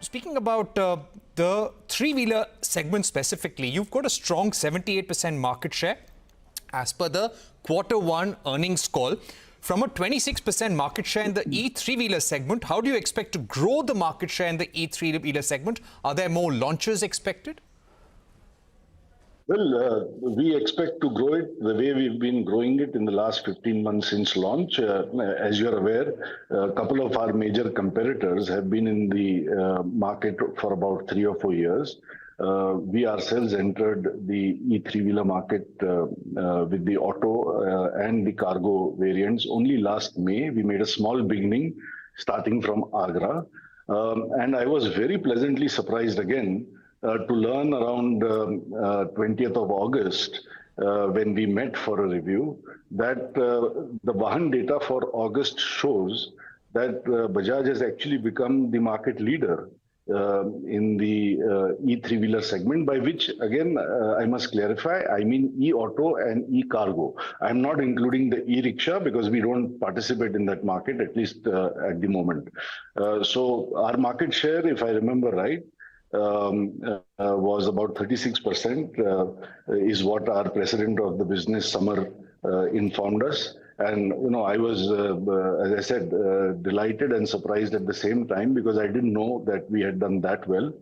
speaking about the three-wheeler segment specifically, you've got a strong 78% market share as per the Q1 earnings call. From a 26% market share in the E3-wheeler segment, how do you expect to grow the market share in the E3-wheeler segment? Are there more launches expected? Well, we expect to grow it the way we've been growing it in the last 15 months since launch. As you're aware, a couple of our major competitors have been in the market for about 3 or 4 years. We ourselves entered the E3-wheeler market with the auto and the cargo variants only last May. We made a small beginning starting from Agra. And I was very pleasantly surprised again to learn around 20th of August, when we met for a review, that the Vahan data for August shows that Bajaj has actually become the market leader in the E3-wheeler segment, by which, again, I must clarify, I mean e-auto and e-cargo. I'm not including the e-rickshaw because we don't participate in that market, at least at the moment. So our market share, if I remember right, was about 36%, is what our president of the business, Samar, informed us. And, you know, I was, as I said, delighted and surprised at the same time because I didn't know that we had done that well.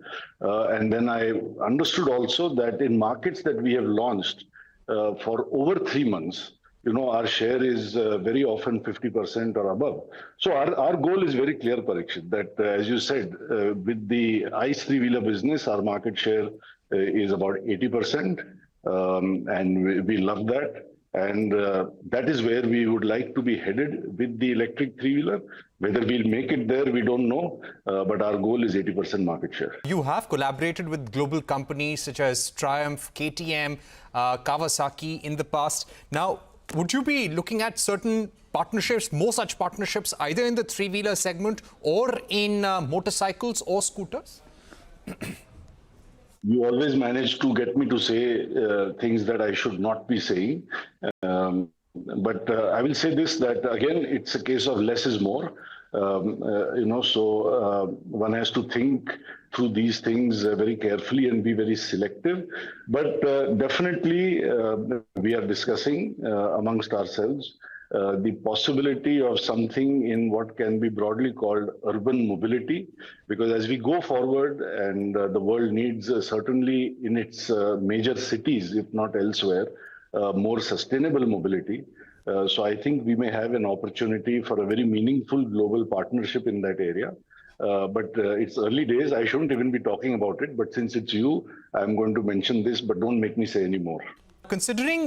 And then I understood also that in markets that we have launched for over 3 months, you know, our share is very often 50% or above. So our goal is very clear, Parikshit, that as you said, with the ICE three-wheeler business, our market share is about 80%, and we love that. And that is where we would like to be headed with the electric three-wheeler. Whether we'll make it there, we don't know, but our goal is 80% market share. You have collaborated with global companies such as Triumph, KTM, Kawasaki in the past. Now, would you be looking at certain partnerships, more such partnerships, either in the three-wheeler segment or in motorcycles or scooters? You always manage to get me to say things that I should not be saying. But I will say this, that again, it's a case of less is more. You know, so one has to think through these things very carefully and be very selective. But definitely, we are discussing amongst ourselves the possibility of something in what can be broadly called urban mobility, because as we go forward and the world needs certainly in its major cities, if not elsewhere, more sustainable mobility. So I think we may have an opportunity for a very meaningful global partnership in that area. But it's early days. I shouldn't even be talking about it. But since it's you, I'm going to mention this, but don't make me say any more. Considering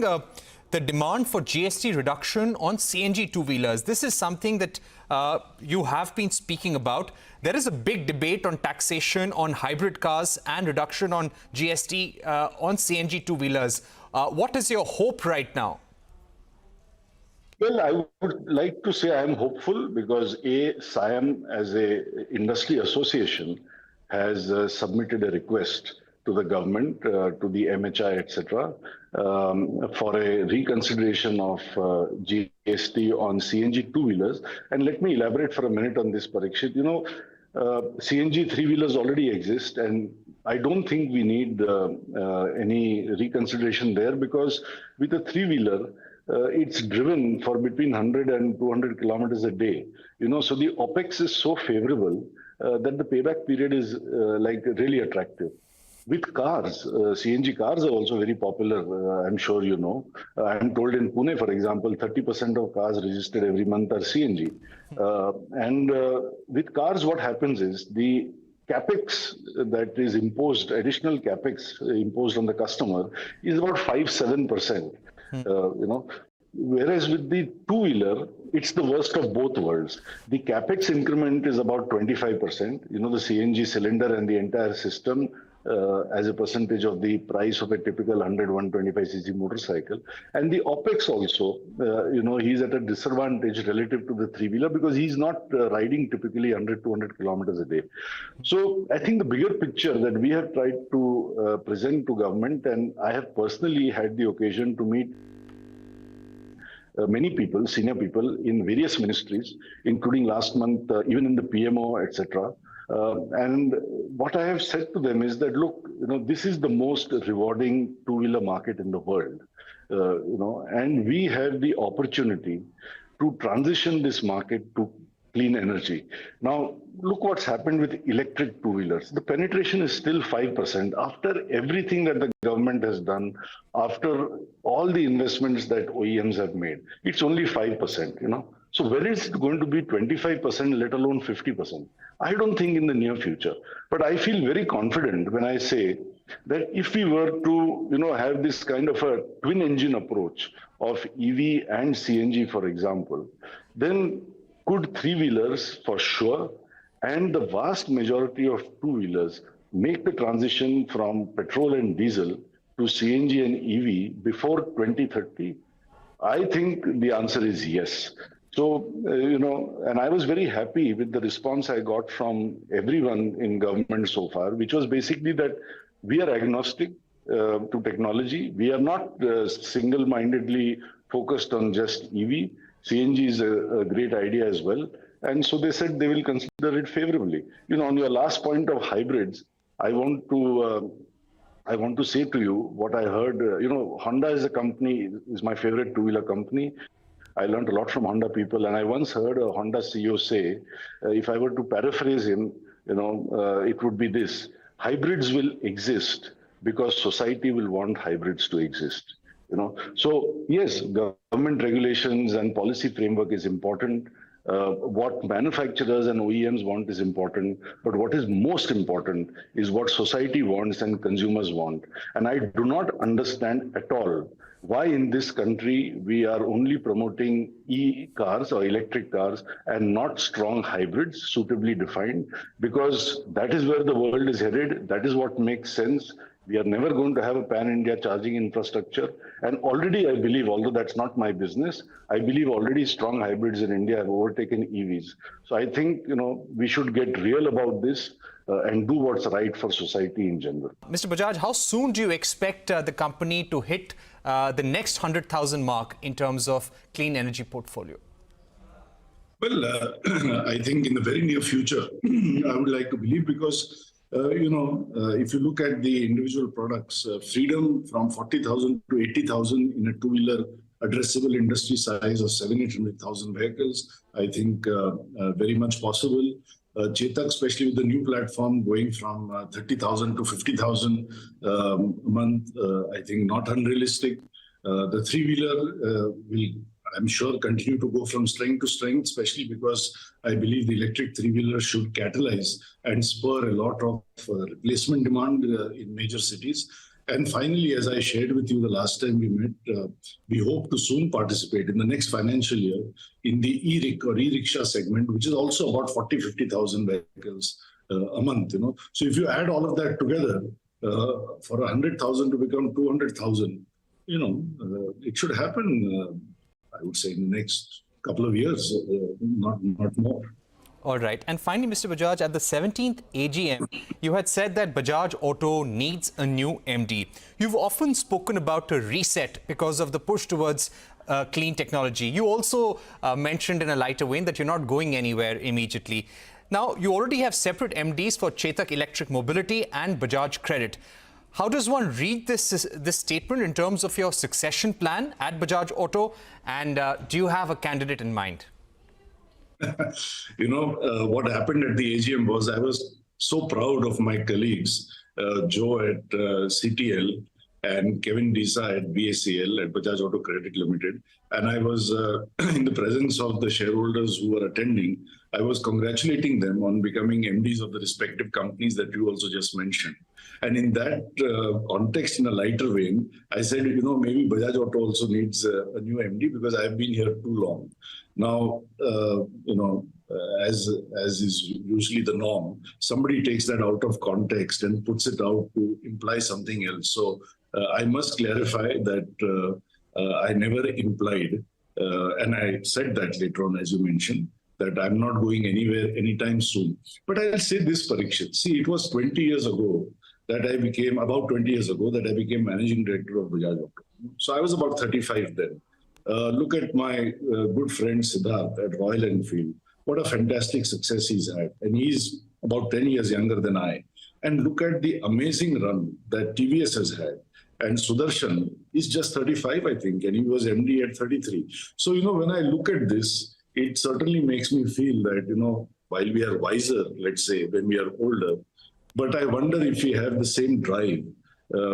the demand for GST reduction on CNG two-wheelers, this is something that you have been speaking about. There is a big debate on taxation on hybrid cars and reduction on GST on CNG two-wheelers. What is your hope right now? Well, I would like to say I'm hopeful because SIAM as a industry association has submitted a request to the government, to the MHI, etc., for a reconsideration of GST on CNG two-wheelers. And let me elaborate for a minute on this, Parikshit. You know, CNG three-wheelers already exist, and I don't think we need any reconsideration there because with a three-wheeler, it's driven for between 100 and 200 kilometers a day. You know, so the OPEX is so favorable that the payback period is like really attractive. With cars, CNG cars are also very popular, I'm sure you know. I'm told in Pune, for example, 30% of cars registered every month are CNG. And with cars, what happens is the capex that is imposed, additional capex imposed on the customer is about 5-7%. You know, whereas with the two-wheeler, it's the worst of both worlds. The capex increment is about 25%. You know, the CNG cylinder and the entire system as a percentage of the price of a typical 100-125cc motorcycle. And the OPEX also, you know, he's at a disadvantage relative to the three-wheeler because he's not riding typically 100-200 kilometers a day. So I think the bigger picture that we have tried to present to government, and I have personally had the occasion to meet many people, senior people in various ministries, including last month, even in the PMO, etc. And what I have said to them is that, look, this is the most rewarding two-wheeler market in the world, and we have the opportunity to transition this market to clean energy. Now, look what's happened with electric two-wheelers. The penetration is still 5%. After everything that the government has done, after all the investments that OEMs have made, it's only 5%, So whether it's going to be 25%, let alone 50%, I don't think in the near future. But I feel very confident when I say that if we were to, have this kind of a twin engine approach of EV and CNG, for example, then could three-wheelers for sure, and the vast majority of two-wheelers make the transition from petrol and diesel to CNG and EV before 2030? I think the answer is yes. So, and I was very happy with the response I got from everyone in government so far, which was basically that we are agnostic to technology. We are not single-mindedly focused on just EV. CNG is a great idea as well. And so they said they will consider it favorably. On your last point of hybrids, I want to say to you what I heard. Honda is a company, is my favorite two-wheeler company. I learned a lot from Honda people, and I once heard a Honda CEO say, if I were to paraphrase him, it would be this: hybrids will exist because society will want hybrids to exist. So yes, government regulations and policy framework is important. What manufacturers and OEMs want is important, but what is most important is what society wants and consumers want. And I do not understand at all why in this country we are only promoting e-cars or electric cars and not strong hybrids suitably defined, because that is where the world is headed. That is what makes sense. We are never going to have a pan-India charging infrastructure. And already I believe, although that's not my business, I believe already strong hybrids in India have overtaken EVs. So I think, we should get real about this and do what's right for society in general. Mr. Bajaj, how soon do you expect the company to hit the next 100,000 mark in terms of clean energy portfolio? Well, I think in the very near future, I would like to believe, because if you look at the individual products, freedom from 40,000 to 80,000 in a two-wheeler addressable industry size of 700,000 vehicles, I think very much possible. Chetak, especially with the new platform going from 30,000 to 50,000 a month, I think not unrealistic. The three-wheeler will, I'm sure, continue to go from strength to strength, especially because I believe the electric three-wheeler should catalyze and spur a lot of replacement demand in major cities. And finally, as I shared with you the last time we met, we hope to soon participate in the next financial year in the e-rick or e-rickshaw segment, which is also about 40,000-50,000 vehicles a month. So if you add all of that together, for 100,000 to become 200,000, it should happen. I would say in the next couple of years, not more. All right. And finally, Mr. Bajaj, at the 17th AGM, you had said that Bajaj Auto needs a new MD. You've often spoken about a reset because of the push towards clean technology. You also mentioned in a lighter vein that you're not going anywhere immediately. Now, you already have separate MDs for Chetak Electric Mobility and Bajaj Credit. How does one read this statement in terms of your succession plan at Bajaj Auto? And do you have a candidate in mind? What happened at the AGM was I was so proud of my colleagues, Joe at CTL and Kevin Disa at BACL at Bajaj Auto Credit Limited. And I was in the presence of the shareholders who were attending. I was congratulating them on becoming MDs of the respective companies that you also just mentioned. And in that context, in a lighter vein, I said, maybe Bajaj Auto also needs a new MD because I've been here too long. Now, as is usually the norm, somebody takes that out of context and puts it out to imply something else. So I must clarify that I never implied, and I said that later on, as you mentioned, that I'm not going anywhere anytime soon. But I'll say this, Parikshit. See, it was 20 years ago that I became, about 20 years ago, that I became managing director of Bajaj Auto. So I was about 35 then. Look at my good friend Siddharth at Royal Enfield. What a fantastic success he's had. And he's about 10 years younger than I. And look at the amazing run that TVS has had. And Sudarshan is just 35, I think, and he was MD at 33. So, when I look at this, it certainly makes me feel that, while we are wiser, let's say, when we are older, but I wonder if we have the same drive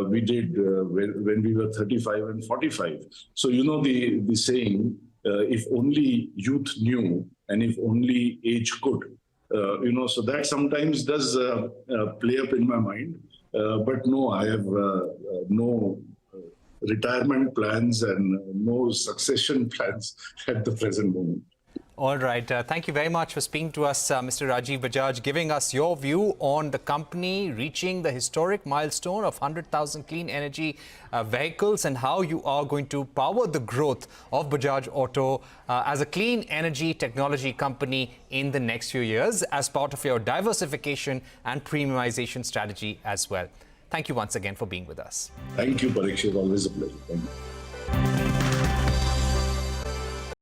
we did when we were 35 and 45. So, the saying, if only youth knew and if only age could. So that sometimes does play up in my mind. But no, I have no retirement plans and no succession plans at the present moment. All right. Thank you very much for speaking to us, Mr. Rajiv Bajaj, giving us your view on the company reaching the historic milestone of 100,000 clean energy vehicles and how you are going to power the growth of Bajaj Auto as a clean energy technology company in the next few years as part of your diversification and premiumization strategy as well. Thank you once again for being with us. Thank you, Parikshit. Always a pleasure. Thank you.